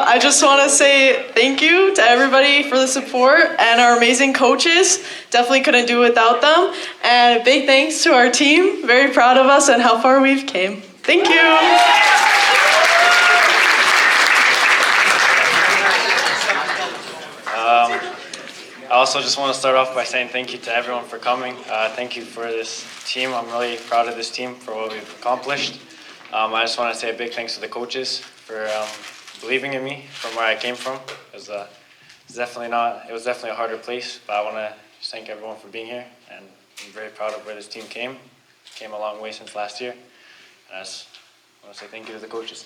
I just want to say thank you to everybody for the support and our amazing coaches. Definitely couldn't do it without them. And big thanks to our team. Very proud of us and how far we've came. Thank you. I also just want to start off by saying thank you to everyone for coming. Thank you for this team. I'm really proud of this team for what we've accomplished. I just want to say a big thanks to the coaches for believing in me from where I came from. It was definitely a harder place, but I want to just thank everyone for being here, and I'm very proud of where this team came. Came a long way since last year, and I just want to say thank you to the coaches.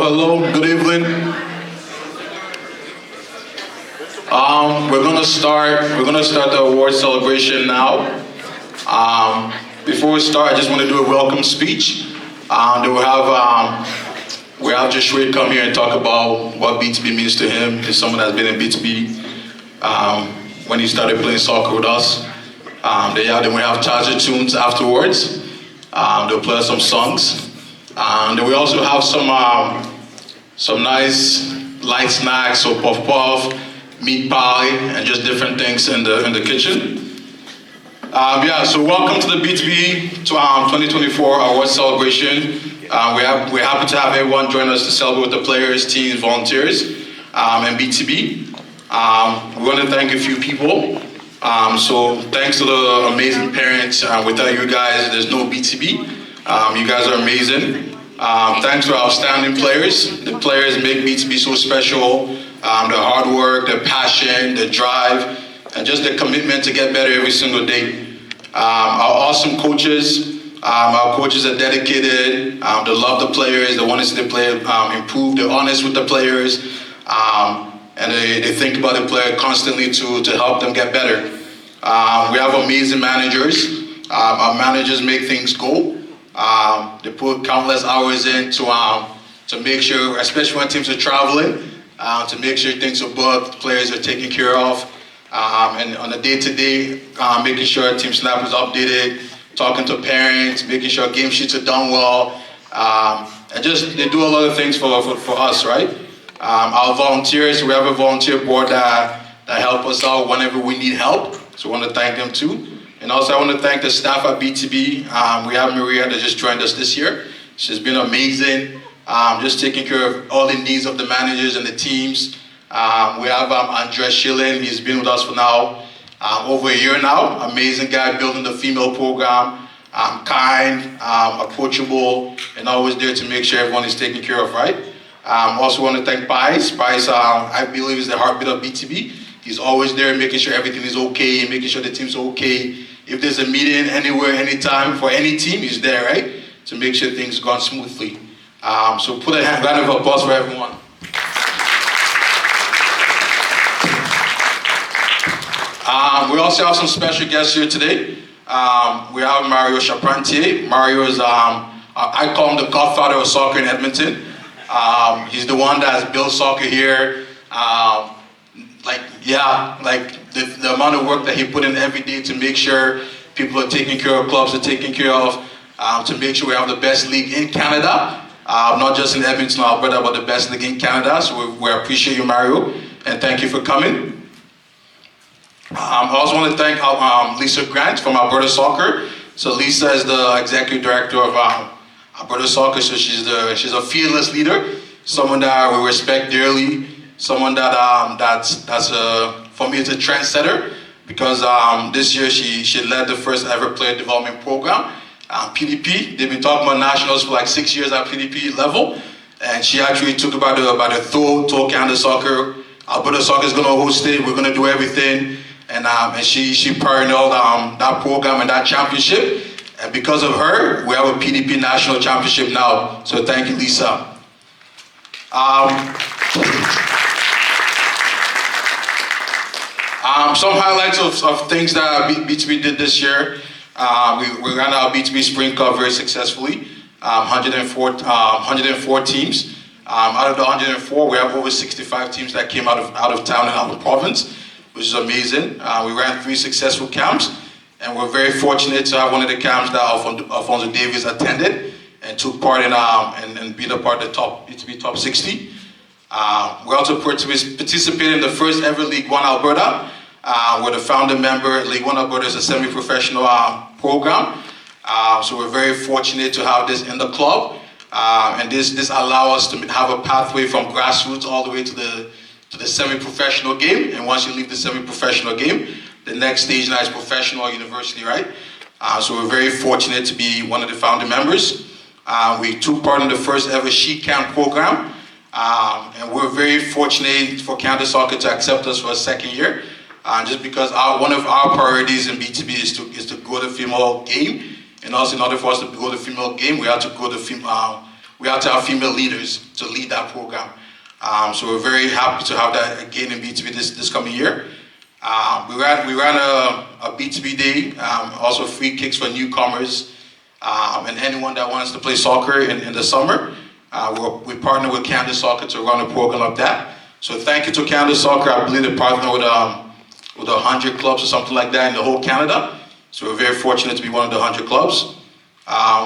Hello, good evening. We're gonna start the award celebration now. Before we start, I just want to do a welcome speech. Then we have Joshua come here and talk about what BTB means to him. He's someone that's been in BTB when he started playing soccer with us. Then we have Charger Tunes afterwards. They'll play some songs. Then we also have some nice light snacks, so puff puff, meat pie, and just different things in the kitchen. So welcome to the BTB 2024 Award Celebration. We're happy to have everyone join us to celebrate with the players, teams, volunteers, and BTB. We want to thank a few people. So thanks to the amazing parents. Without you guys, there's no BTB. You guys are amazing. Thanks to our outstanding players. The players make BTB so special. The hard work, the passion, the drive, and just the commitment to get better every single day. Our awesome coaches. Our coaches are dedicated. They love the players. They want to see the player improve. They're honest with the players. And they think about the player constantly to help them get better. We have amazing managers. Our managers make things go. They put countless hours in to make sure, especially when teams are traveling, to make sure things are booked, players are taken care of, and on a day-to-day, making sure Team Snap is updated, talking to parents, making sure game sheets are done well, and just they do a lot of things for us, right? Our volunteers, we have a volunteer board that help us out whenever we need help, so I want to thank them too. And also I want to thank the staff at BTB. We have Maria that just joined us this year. She's been amazing, just taking care of all the needs of the managers and the teams. We have Andres Schilling. He's been with us for now over a year now. Amazing guy, building the female program. Kind, approachable, and always there to make sure everyone is taken care of, right? Also want to thank Pies. Pies, I believe, is the heartbeat of BTB. He's always there making sure everything is okay, making sure the team's okay. If there's a meeting anywhere, anytime, for any team, he's there, right? To make sure things go smoothly. So put a round of applause for everyone. We also have some special guests here today. we have Mario Charpentier. Mario is, I call him the godfather of soccer in Edmonton. He's the one that has built soccer here. The amount of work that he put in every day to make sure people are taken care of, clubs are taken care of, to make sure we have the best league in Canada, not just in Edmonton, Alberta, but the best league in Canada. So we appreciate you, Mario, and thank you for coming. I also want to thank Lisa Grant from Alberta Soccer. So Lisa is the executive director of Alberta Soccer. So she's a fearless leader, someone that we respect dearly, someone that for me is a trendsetter, because this year she led the first ever player development program, PDP. They've been talking about nationals for like 6 years at PDP level, and she actually took about the told Canada Soccer, Alberta Soccer is going to host it. We're going to do everything. And she pioneered that program and that championship. And because of her, we have a PDP national championship now. So thank you, Lisa. Some highlights of things that BTB did this year. We ran our BTB Spring Cup very successfully. 104 teams. Out of the 104, we have over 65 teams that came out of town and out of province, which is amazing. We ran 3 successful camps, and we're very fortunate to have one of the camps that Alfonso Davies attended and took part in and being a part of the BTB top 60. We also participated in the first ever League One Alberta. We're the founder member. League One Alberta is a semi-professional program. So we're very fortunate to have this in the club. And this allows us to have a pathway from grassroots all the way to the semi-professional game. And once you leave the semi-professional game, the next stage now is professional or university, right? So we're very fortunate to be one of the founding members. We took part in the first ever She Camp program. And we're very fortunate for Canada Soccer to accept us for a second year. Just because one of our priorities in BTB is to grow the female game. And also in order for us to grow the female game, we have to grow we have to have female leaders to lead that program. So we're very happy to have that again in BTB this coming year. We ran a BTB day, also free kicks for newcomers, and anyone that wants to play soccer in the summer. We partner with Canada Soccer to run a program like that. So thank you to Canada Soccer. I believe they partner with 100 clubs or something like that in the whole Canada. So we're very fortunate to be one of the 100 clubs.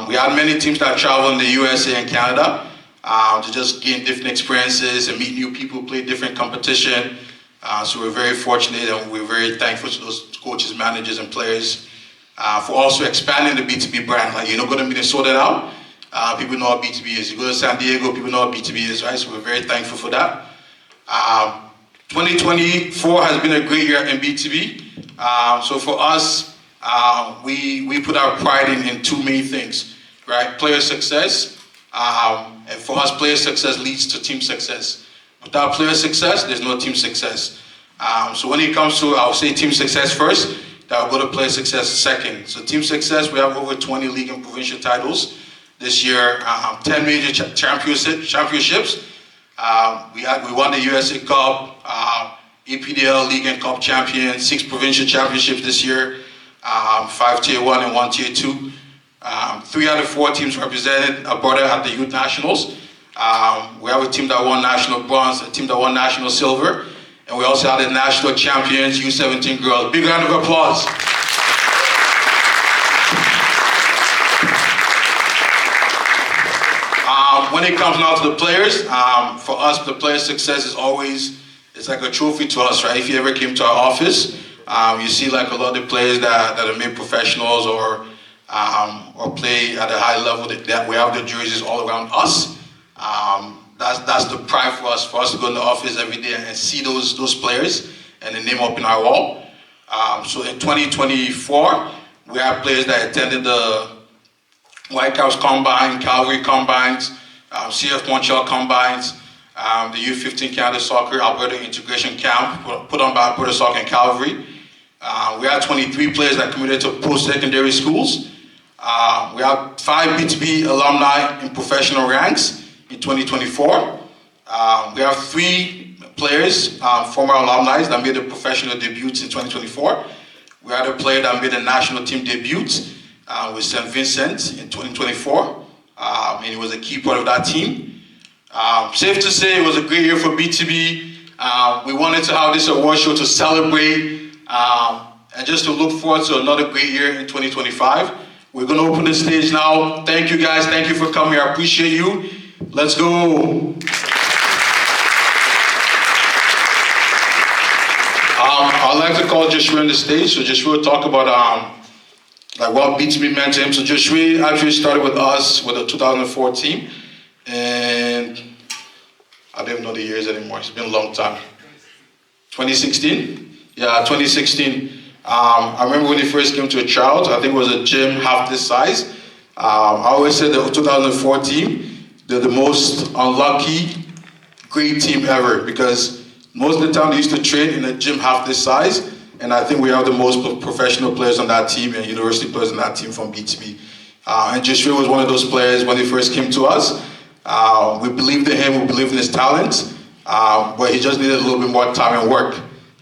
We had many teams that travel in the USA and Canada to just gain different experiences and meet new people, play different competition. So we're very fortunate, and we're very thankful to those coaches, managers, and players for also expanding the BTB brand. Like, go to Minnesota now, people know what BTB is. You go to San Diego, people know what BTB is, right? So we're very thankful for that. 2024 has been a great year in BTB. So for us, we put our pride in 2 main things, right? Player success, and for us, player success leads to team success. Without player success, there's no team success. So when it comes to, I'll say team success first, that will go to player success second. So team success, we have over 20 league and provincial titles this year, 10 major championships. We won the USA Cup, APDL League and Cup champion, 6 provincial championships this year, 5 Tier 1 and 1 Tier 2. 3 out of 4 teams represented Alberta at the Youth Nationals. We have a team that won national bronze, a team that won national silver, and we also had the national champions, U17 girls. Big round of applause. When it comes now to the players, for us, the player success is always, it's like a trophy to us, right? If you ever came to our office, you see like a lot of the players that are made professionals or play at a high level, that we have the jerseys all around us. That's the pride for us to go in the office every day and see those players and the name up in our wall. So in 2024, we have players that attended the Whitecaps Combine, Calgary Combines, CF Montreal Combines, the U15 Canada Soccer Alberta Integration Camp put on by Alberta Soccer in Calgary. We had 23 players that committed to post-secondary schools. We have 5 BTB alumni in professional ranks in 2024. We have 3 players, former alumni, that made their professional debuts in 2024. We had a player that made a national team debut with St. Vincent in 2024, and he was a key part of that team. Safe to say it was a great year for BTB. We wanted to have this award show to celebrate and just to look forward to another great year in 2025. We're going to open the stage now. Thank you guys. Thank you for coming. I appreciate you. Let's go. I'd like to call Joshua on the stage. So Joshua will talk about like what BTB meant to him. So Joshua actually started with us with the 2014, and I don't even know the years anymore. It's been a long time. 2016? Yeah, 2016. I remember when he first came to a trial. I think it was a gym half this size. I always said that 2014, they're the most unlucky, great team ever, because most of the time they used to train in a gym half this size, and I think we have the most professional players on that team and university players on that team from BTB. And Joshua was one of those players when he first came to us. We believed in him, we believed in his talent, but he just needed a little bit more time and work,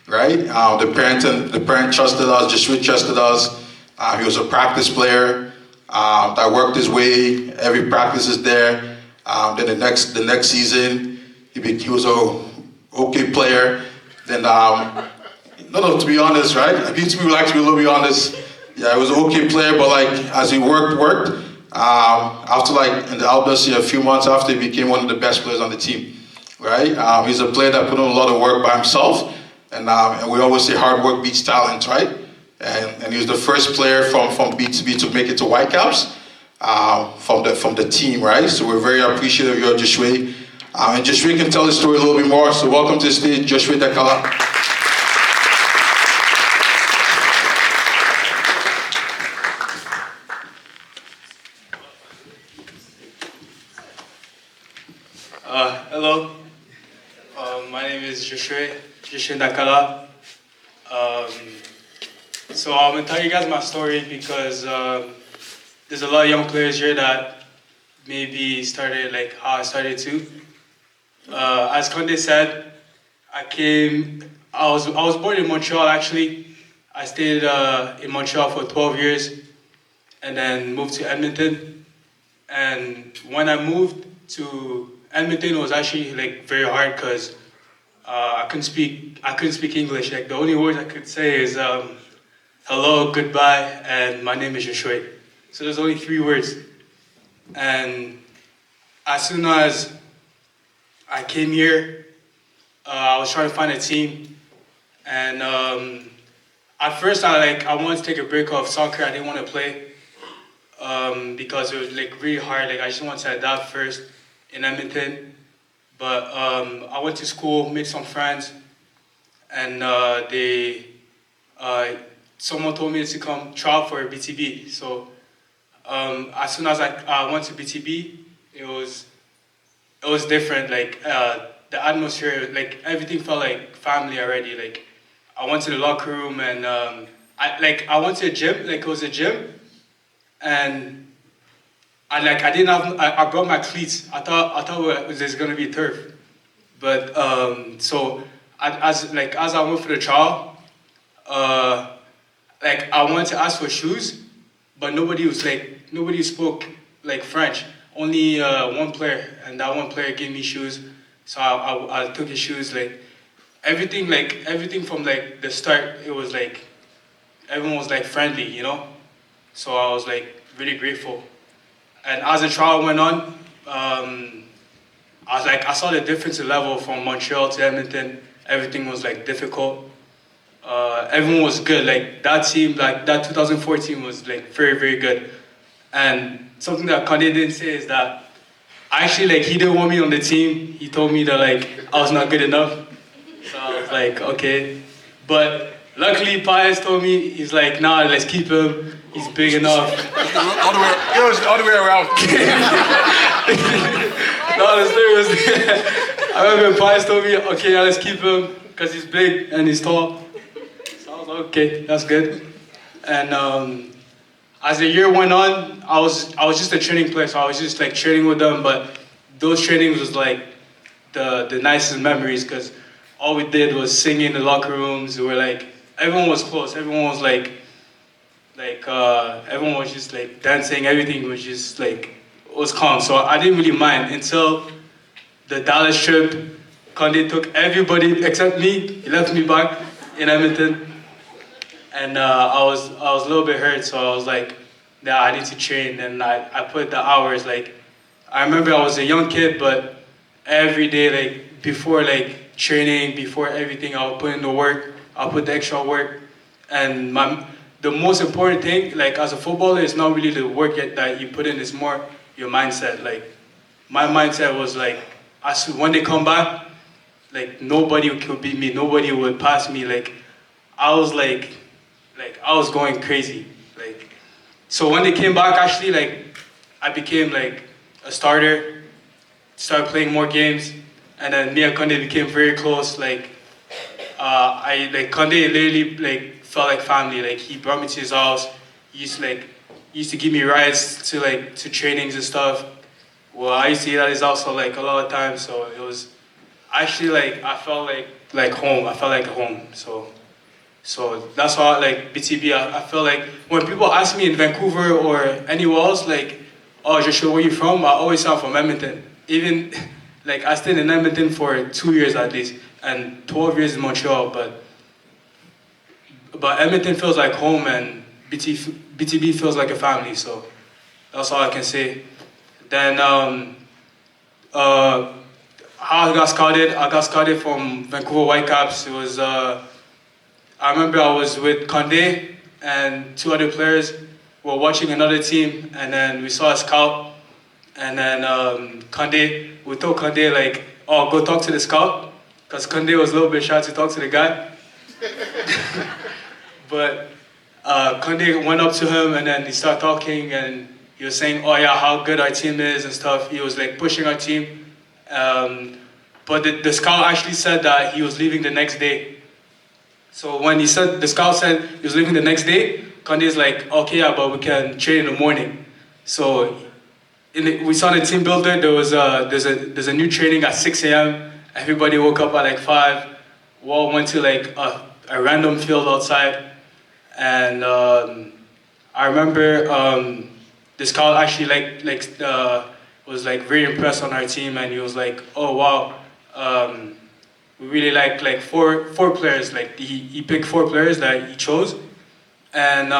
right? The parent trusted us, Joshua trusted us. He was a practice player that worked his way. Every practice is there. Then the next season, he was a okay player. Then, no, to be honest, right? BTB would like to be a little bit honest. Yeah, he was an okay player, but like as he worked. After like in the LBC, a few months after, he became one of the best players on the team, right? He's a player that put in a lot of work by himself, and we always say hard work beats talent, right? And he was the first player from BTB to make it to Whitecaps from the team, right? So we're very appreciative of your Joshua. And Joshua can tell the story a little bit more. So welcome to the stage, Joshua Dakala. Hello, my name is Joshua Dakala. So I'm going to tell you guys my story because there's a lot of young players here that maybe started like how I started too. As Conde said, I was born in Montreal actually. I stayed in Montreal for 12 years and then moved to Edmonton. And when I moved to Edmonton, it was actually like very hard because I couldn't speak English. Like the only words I could say is hello, goodbye, and my name is Joshua. So there's only 3 words. And as soon as I came here, I was trying to find a team, and at first I wanted to take a break off soccer. I didn't want to play because it was like really hard. Like I just wanted to adapt first in Edmonton, but I went to school, made some friends, and someone told me to come try out for BTB. So as soon as I went to BTB, it was different. Like the atmosphere, like everything felt like family already. Like I went to the locker room and I went to a gym. Like it was a gym, and I brought my cleats. I thought there's gonna be turf, but so as I went for the trial, I wanted to ask for shoes, but nobody spoke like French. Only one player, and that one player gave me shoes, so I took his shoes. Everything from like the start, it was like everyone was like friendly, you know. So I was like really grateful. And as the trial went on, I saw the difference in level from Montreal to Edmonton. Everything was like difficult. Everyone was good. Like that team, like that 2014 was like very, very good. And something that Kanye didn't say is that actually he didn't want me on the team. He told me that like I was not good enough. So I was like, okay. But luckily Pius told me, he's like, nah, let's keep him. He's big enough. All the way around. No, the story was I remember Pius told me, okay, yeah, let's keep him because he's big and he's tall. So I was like, okay, that's good. And as the year went on, I was just a training player, so I was just like training with them. But those trainings was like the nicest memories because all we did was sing in the locker rooms. We were like, everyone was close. Everyone was like like everyone was just like dancing, everything was just like, it was calm. So I didn't really mind until the Dallas trip. Conde took everybody except me. He left me back in Edmonton. And I was a little bit hurt, so I was like, nah, I need to train. And I put the hours, like, I remember I was a young kid, but every day, like, before, like, training, before everything, I'll put in the work, I'll put the extra work. And the most important thing, like, as a footballer, is not really the work that you put in, it's more your mindset. Like, my mindset was, like, when they come back, like, nobody could beat me, nobody would pass me, like, I was like I was going crazy. Like, so when they came back, actually, like, I became like a starter, started playing more games, and then me and Conde became very close. Like, Conde literally like felt like family. Like, he brought me to his house. He used to give me rides to trainings and stuff. Well, I used to eat at his house like a lot of times, so it was actually like I felt like home. I felt like home. So that's why, like, BTB, I feel like when people ask me in Vancouver or anywhere else, like, oh, Joshua, where you from? I always say I'm from Edmonton. Even, like, I stayed in Edmonton for 2 years at least, and 12 years in Montreal, but Edmonton feels like home, and BTB feels like a family, so that's all I can say. Then, how I got scouted from Vancouver Whitecaps. It was, I remember I was with Conde and 2 other players. We were watching another team, and then we saw a scout. And then we told Conde, like, oh, go talk to the scout, because Conde was a little bit shy to talk to the guy. But Conde went up to him, and then he started talking, and he was saying, oh yeah, how good our team is and stuff. He was like pushing our team. But the scout actually said that he was leaving the next day. So when the scout said he was leaving the next day, Conde's like, okay, yeah, but we can train in the morning. So we saw the team builder. There's a new training at 6 a.m. Everybody woke up at like 5. We all went to like a random field outside, and I remember the scout actually was like very impressed on our team, and he was like, oh wow. We really like four players. Like, he picked 4 players that he chose. And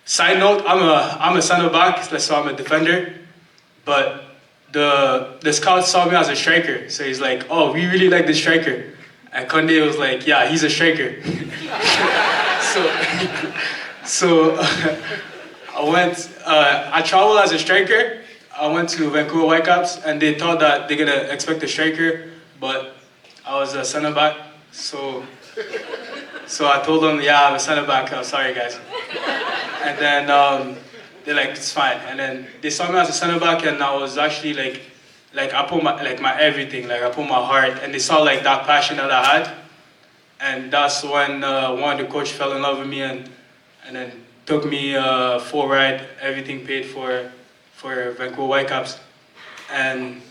side note, I'm a center back, so I'm a defender. But the scout saw me as a striker, so he's like, oh, we really like this striker. And Conde was like, yeah, he's a striker. so I traveled as a striker. I went to Vancouver Whitecaps, and they thought that they're gonna expect a striker, but I was a center back, so I told them, yeah, I'm a center back. I'm sorry, guys. And then they're like, it's fine. And then they saw me as a center back, and I was actually like I put my everything, like I put my heart, and they saw like that passion that I had, and that's when one of the coach fell in love with me, and then took me full ride, everything paid for Vancouver Whitecaps. And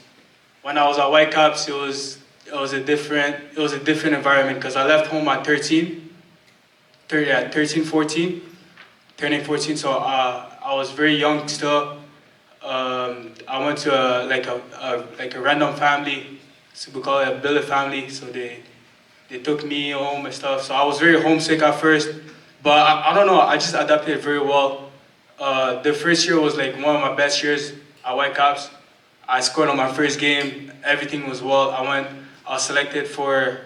when I was at Whitecaps, it was a different environment, because I left home at 13, 14, turning 14. So I was very young still. I went to a random family, so we call it a billet family. So they took me home and stuff. So I was very homesick at first, but I don't know. I just adapted very well. The first year was like one of my best years at Whitecaps. I scored on my first game. Everything was well. I was selected for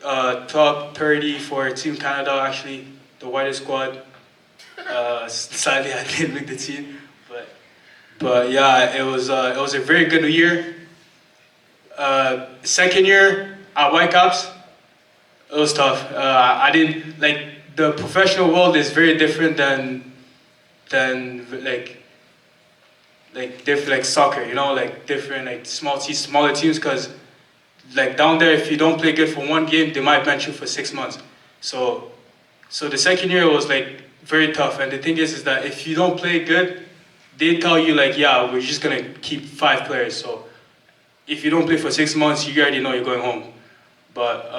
top 30 for Team Canada, actually, the whitest squad. Sadly, I didn't make the team, but yeah, it was a very good year. Second year at Whitecaps, it was tough. I didn't like the professional world is very different than soccer, you know, like different like smaller teams, because like down there, if you don't play good for one game, they might bench you for 6 months. So the second year was like very tough, and the thing is that if you don't play good, they tell you like, yeah, we're just gonna keep 5 players. So if you don't play for 6 months, you already know you're going home. But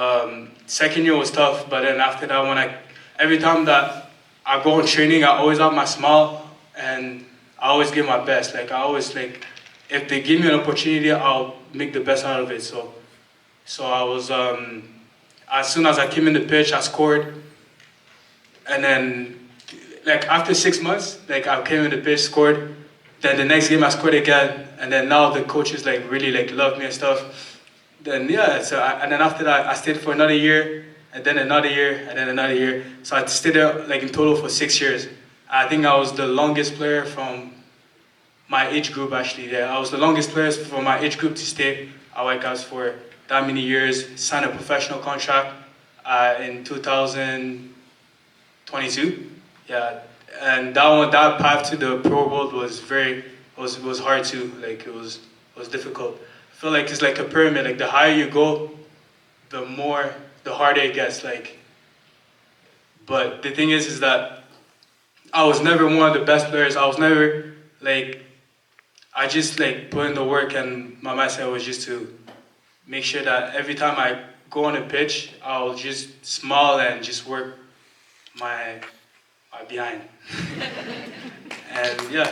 second year was tough, but then after that, every time that I go on training, I always have my smile, and I always give my best. Like, I always, like, if they give me an opportunity, I'll make the best out of it. So I was, as soon as I came in the pitch, I scored. And then, like, after 6 months, like, I came in the pitch, scored. Then the next game I scored again. And then now the coaches, like, really, like, love me and stuff. Then, yeah, and then after that, I stayed for another year, and then another year, and then another year. So I stayed there, like, in total for 6 years. I think I was the longest player from my age group, actually. Yeah, I was the longest player from my age group to stay at Whitecaps for that many years. Signed a professional contract in 2022. Yeah, and that path to the pro world was was hard too. Like, it was difficult. I feel like it's like a pyramid. Like, the higher you go, the harder it gets. Like, but the thing is that I was never one of the best players. I was never, like, I just, like, put in the work, and my mindset was just to make sure that every time I go on a pitch, I'll just smile and just work my behind. And yeah.